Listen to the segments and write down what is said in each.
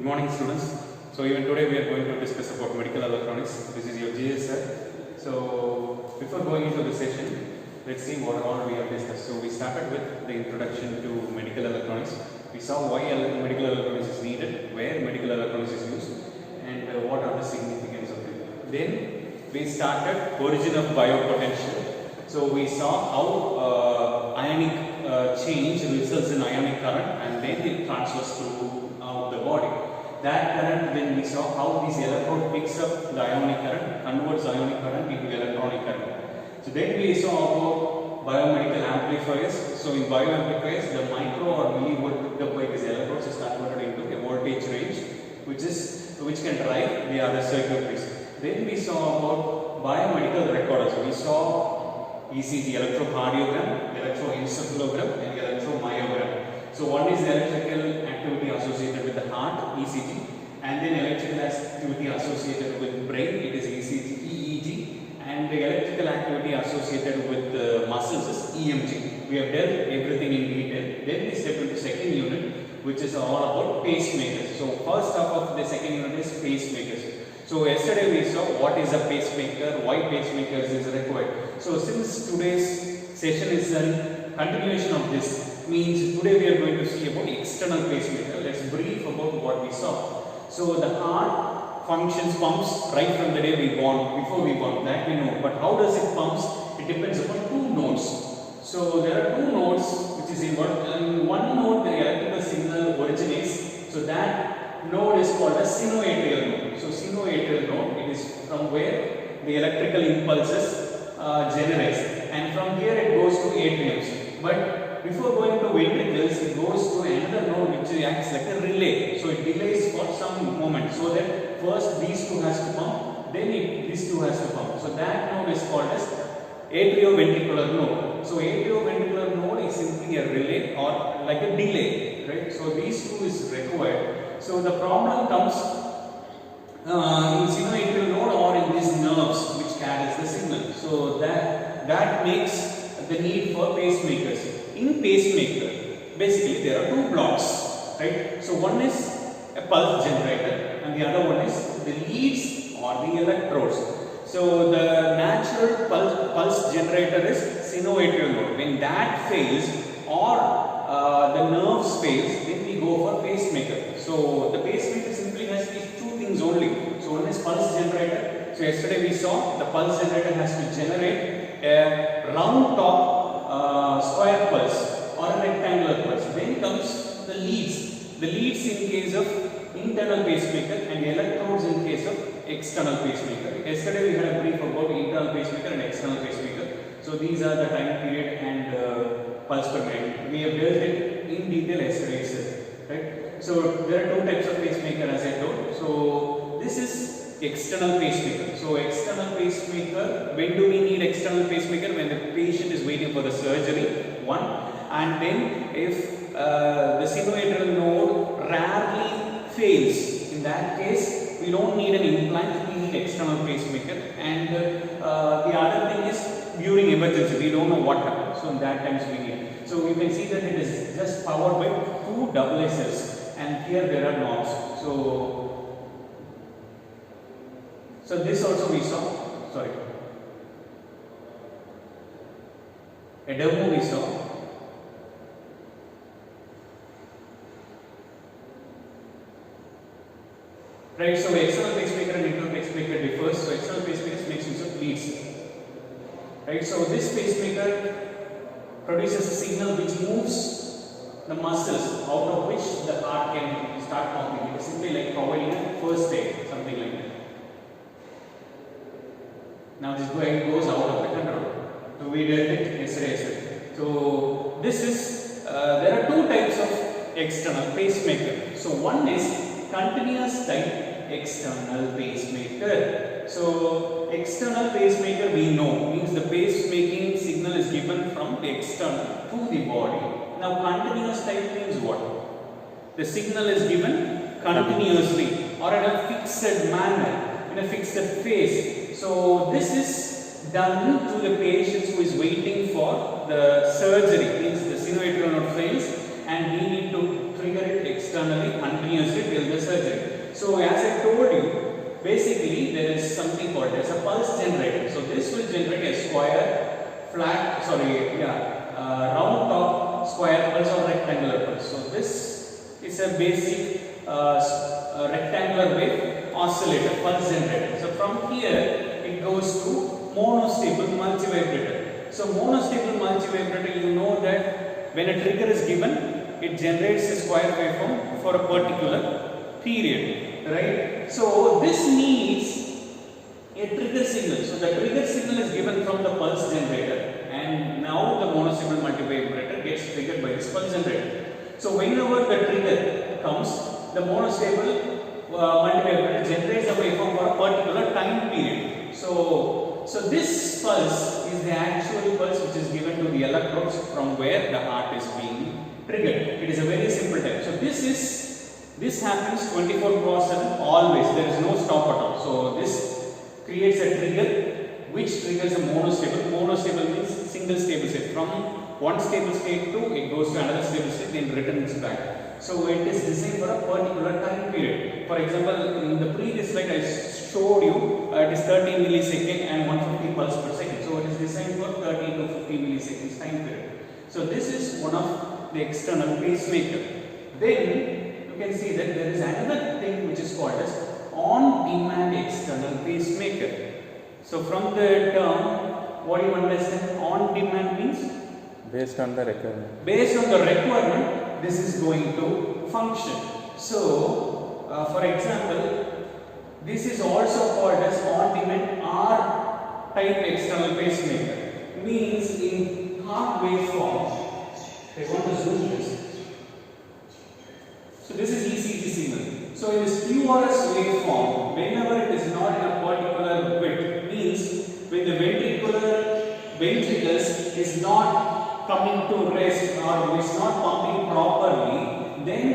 Good morning, students. So even today we are going to discuss about medical electronics. This is your GS sir. So before going into the session, let's see what all we have discussed. So we started with the introduction to medical electronics. We saw why medical electronics is needed, where medical electronics is used, and what are the significance of it. Then we started origin of biopotential. So we saw how ionic change results in ionic current, and then it transfers through the body. That current, then we saw how this electrode picks up the ionic current, converts ionic current into electronic current. So then we saw about biomedical amplifiers. So in bioamplifiers, the micro or millivolt picked up by these electrodes is converted into a voltage range, which can drive the other circuitries. Then we saw about biomedical recorders. We saw ECG, electrocardiogram, electroencephalogram, and electromyogram. So one is the electrical activity associated with the heart, ECG, and then electrical activity associated with brain, it is EEG, and the electrical activity associated with the muscles is EMG. We have dealt everything in detail. Then we step into second unit, which is all about pacemakers. So first half of the second unit is pacemakers. So yesterday we saw what is a pacemaker, why pacemakers is required. So since today's session is a continuation of this, means today we are going to see about external pacemaker. Let's brief about what we saw. So the heart functions, pumps right from the day we born, before we born, that we know. But how does it pumps? It depends upon two nodes. So there are two nodes which is involved. In one node the electrical signal originates. So that node is called a sinoatrial node. So sinoatrial node, it is from where the electrical impulses generates, and from here it goes to atriums. But before going to ventricles, it goes to another node which acts like a relay. So it delays for some moment, so that first these two has to pump, then these two has to pump. So that node is called as atrioventricular node. So atrioventricular node is simply a relay or like a delay, right? So these two is required. So the problem comes in sinoatrial node or in these nerves which carries the signal. So that makes the need for pacemakers. In pacemaker, basically there are two blocks, right? So one is a pulse generator and the other one is the leads or the electrodes. So the natural pulse generator is sinoatrial node. When that fails or the nerves fails, then we go for pacemaker. So the pacemaker simply has these two things only. So one is pulse generator. So yesterday we saw the pulse generator has to generate a round top square pulse or a rectangular pulse. Then comes the leads. The leads in case of internal pacemaker and electrodes in case of external pacemaker. Yesterday we had a brief about internal pacemaker and external pacemaker. So these are the time period and pulse per minute. We have dealt it in detail yesterday, right? So there are two types of pacemaker as I told. So this is external pacemaker. So external pacemaker, when do we need external pacemaker? When the patient is waiting for the surgery, one. And then if the sinoatrial node rarely fails, in that case we don't need an implant, we need external pacemaker. And the other thing is during emergency, we don't know what happens, so in that times we need. So you can see that it is just powered by two double cells, and here there are knobs. So this also we saw, sorry, a demo we saw. Right, so external pacemaker and internal pacemaker differs. So external pacemaker makes use of leads. Right, so this pacemaker produces a signal which moves the muscles out of which the heart can start pumping. It is simply like providing a first aid, something like that. Now this goes out of the control. So we did it yesterday. So this is, there are two types of external pacemaker. So one is continuous type external pacemaker. So external pacemaker we know means the pacemaking signal is given from the external to the body. Now continuous type means what? The signal is given continuously or in a fixed manner, in a fixed phase. So this is done to the patient who is waiting for the surgery, means the sinoatrial node fails and we need to trigger it externally continuously till the surgery. rectangular wave oscillator, pulse generator. So from here it goes to monostable multivibrator. So monostable multivibrator, you know that when a trigger is given, it generates a square waveform for a particular period, right? So this needs a trigger signal. So the trigger signal is given from the pulse generator, and now the monostable multivibrator gets triggered by this pulse generator. So whenever the trigger comes, the monostable multivibrator generates a waveform for a particular time period. So this pulse is the actual pulse which is given to the electrodes from where the heart is being triggered. It is a very simple type. So this happens 24/7 always. There is no stop at all. So this creates a trigger which triggers a monostable. Monostable means single stable state. From one stable state to it goes to another stable state, then returns back. So it is designed for a particular time period. For example, in the previous slide I showed you it is 30 millisecond and 150 pulse per second. So it is designed for 30 to 50 milliseconds time period. So this is one of the external pacemaker. Then you can see that there is another thing which is called as on-demand external pacemaker. So from the term, what do you understand? On-demand means? Based on the requirement. Based on the requirement, this is going to function. So, for example, this is also called as on-demand R-type external pacemaker. Means in heart waveform, I want to zoom this. So this is ECG signal. So in this QRS waveform, whenever it is not in a particular width, means when the ventricles is not coming to rest or is not pumping properly, then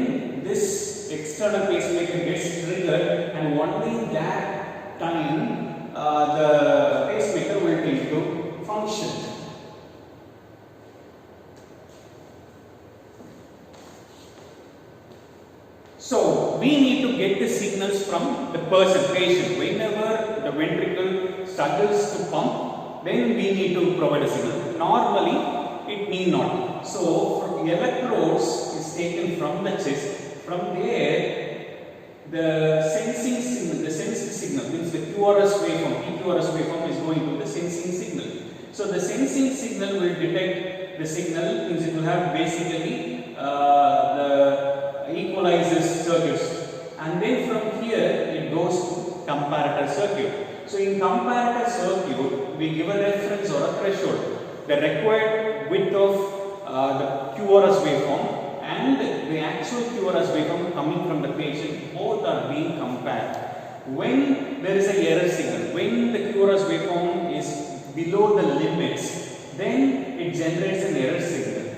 this external pacemaker gets triggered, and only that time the pacemaker will be to function. So we need to get the signals from the patient. Whenever the ventricle struggles to pump, then we need to provide a signal. Normally, it need not. So the electrodes is taken from the chest. From there, the sensing signal means the QRS waveform, PQRS waveform is going to the sensing signal. So the sensing signal will detect the signal, means it will have basically the equalizers circuits, and then from here it goes to comparator circuit. So in comparator circuit, we give a reference or a threshold. The required width of the QRS waveform and the actual QRS waveform coming from the patient, both are being compared. When there is a error signal, when the QRS waveform is below the limits, then it generates an error signal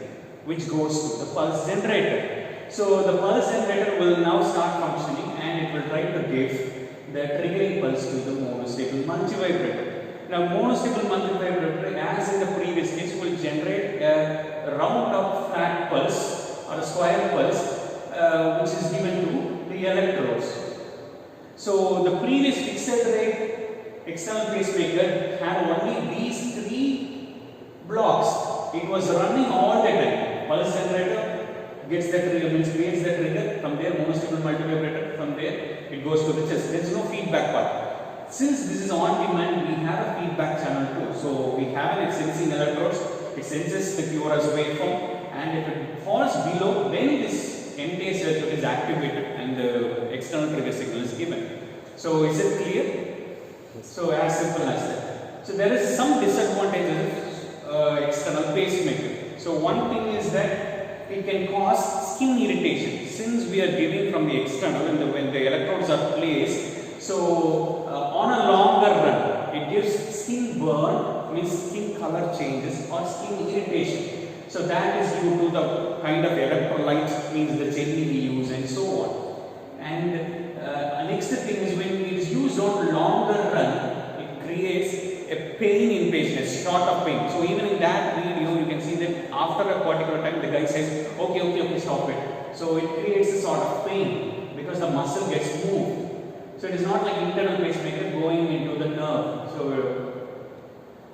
which goes to the pulse generator. So the pulse generator will now start functioning, and it will try to give the triggering pulse to the monostable multivibrator. Now monostable multivibrator, as in the previous case, will generate a round up flat pulse or a square pulse which is given to the electrodes. So the previous fixed rate external pacemaker had only these three blocks. It was running all the time. Pulse generator gets the trigger, means creates the trigger. From there, monostable multivibrator. From there, it goes to the chest. There is no feedback part. Since this is on demand, we have a feedback channel too. So we have an sensing electrodes. It senses the QRS waveform, and if it falls below, then this entire circuit is activated and the external trigger signal is given. So is it clear? Yes. So as simple as that. So there is some disadvantages of external pacemaker. So one thing is that it can cause skin irritation, since we are giving from the external and when the electrodes are placed. So on a longer run, it gives skin burn, means skin color changes, or skin irritation. So that is due to the kind of electrolytes, means the jelly we use and so on. And next thing is, when it is used on longer run, it creates a pain in patients, short of pain. So even in that video, you can see that after a particular time, the guy says, okay, stop it. So it creates a sort of pain because the muscle gets moved. So it is not like internal pacemaker going into the nerve. So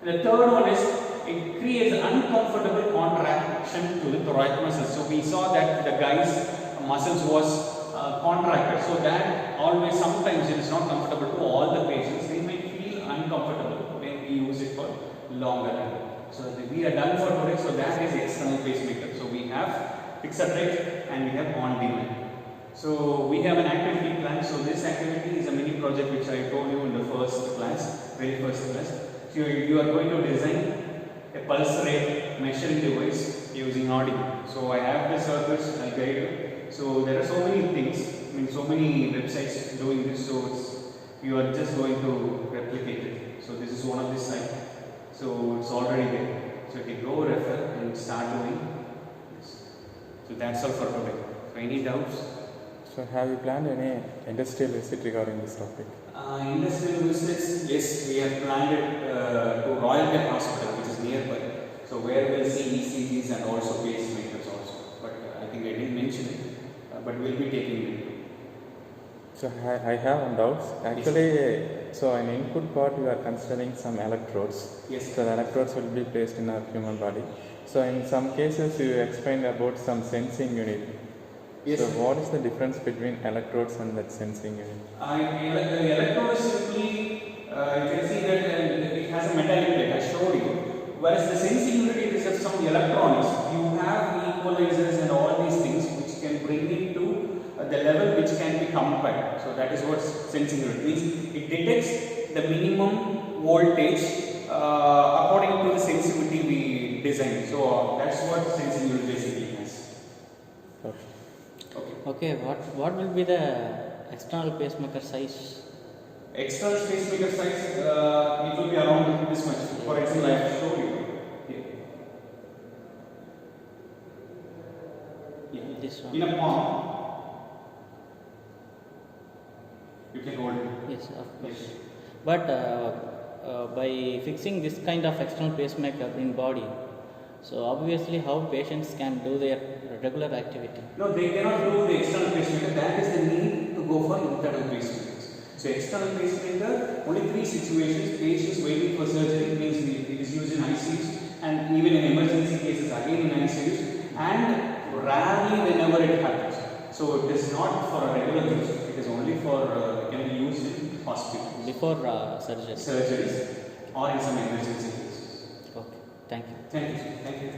the third one is, it creates uncomfortable contraction to the thoracic muscles. So we saw that the guy's muscles was contracted, so that always sometimes it is not comfortable to all the patients. They may feel uncomfortable when we use it for longer time. So we are done for today. So that is external pacemaker. So we have fixed rate and we have on demand. So we have an activity plan. So this activity is a mini project which I told you in the first class, very first class. So you are going to design a pulse rate measuring device using Arduino. So I have the circuits, I'll guide you. So there are so many things, I mean so many websites doing this. So you are just going to replicate it. So this is one of this site. So it's already there. So you can go refer and start doing this. So that's all for today. So any doubts? So have you planned any industrial visit regarding this topic? Industrial visits, yes, we have planned it to Royal Care Hospital, which is nearby. So where we'll see ECGs and also pacemakers also. But I think I didn't mention it, but we'll be taking it. So I have one doubt. Actually, so in input part you are considering some electrodes. Yes. So the electrodes will be placed in our human body. So in some cases you explained about some sensing unit. Yes. So what is the difference between electrodes and that sensing unit? The electrode is simply, you can see that it has a metallic plate, I showed you. Whereas the sensing unit, it is just some electronics. You have equalizers and all these things which can bring it to the level which can be compared. So that is what sensing unit means. It detects the minimum voltage according to the sensitivity we designed. So that's what sensing unit basically has. Okay. Okay, what will be the external pacemaker size? External pacemaker size, it will be around this much. For example, I have showed you here. Yeah. This one. In a palm, you can hold it. Yes, of course. Yes. But by fixing this kind of external pacemaker in body, so obviously how patients can do their regular activity? No, they cannot do the external pacemaker. That is the need to go for internal pacemakers. So external pacemaker, only 3 situations: patients waiting for surgery, means it is used in ICUs, and even in emergency cases again in ICUs, and rarely whenever it happens. So it is not for a regular use. It is only for it can be used in hospitals, Before surgery. surgeries, or in some emergency cases. Okay, thank you. Thank you. Thank you.